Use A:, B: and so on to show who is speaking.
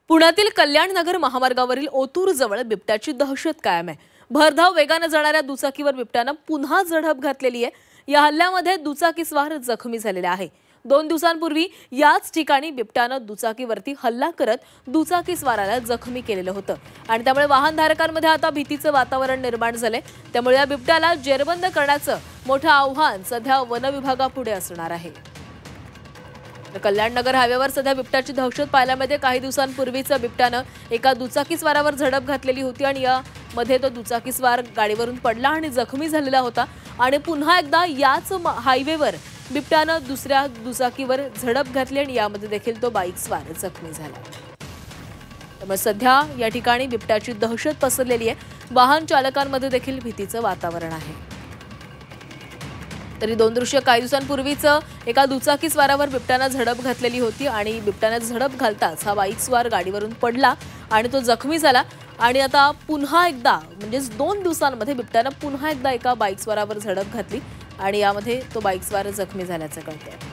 A: पुण्यातील कल्याणनगर महामार्गावरील ओतूर जवळ बिबट्याची दहशत कायम आहे। भरधाव वेगाने जाणाऱ्या दुचाकीवर बिबट्याने पुन्हा झडप घातलेली आहे। या हल्ल्यामध्ये दुचाकीस्वार जखमी झालेला आहे। 2 दिवसांपूर्वी याच ठिकाणी बिबट्याने दुचाकीवरती हल्ला करत दुचाकीस्वाराला जखमी केलेलं होतं आणि त्यामुळे वाहनधारकांमध्ये आता भीतीचं वातावरण निर्माण झालंय। त्यामुळे या बिबट्याला जेरबंद करण्याचं मोठं आव्हान सध्या वन विभागापुढे असणार आहे। कल्याणनगर हायवेवर सध्या बिबट्याची दहशत पाहायला मिळते। काही दिवसांपूर्वीच बिबट्याने एका दुचाकीस्वारावर झडप घातलेली होती आणि यामध्ये तो दुचाकीस्वार गाडीवरून पडला आणि जखमी झालेला होता आणि पुन्हा एकदा याच हायवेवर बिबट्याने दुसऱ्या दुचाकीवर झडप घातली आणि यामध्ये देखील तो बाईकस्वार जखमी झाला। त्यामुळे सध्या या ठिकाणी बिबट्याची दहशत पसरलेली आहे। वाहन चालकांमध्ये देखील भीतीचं वातावरण आहे। तरी 2 दृश्य काही दिवसांपूर्वीच एका दुचाकीस्वारावर बिबट्याने झडप घातलेली होती आणि बिबट्याने झडप घालताच हा बाईकस्वार गाडीवरून पडला आणि तो जखमी झाला आणि आता पुन्हा एकदा म्हणजे 2 दिवसांमध्ये बिबट्याने पुन्हा एकदा एका बाईकस्वारावर झडप घातली आणि यामध्ये तो बाईकस्वार जखमी झाल्याचं कळतंय।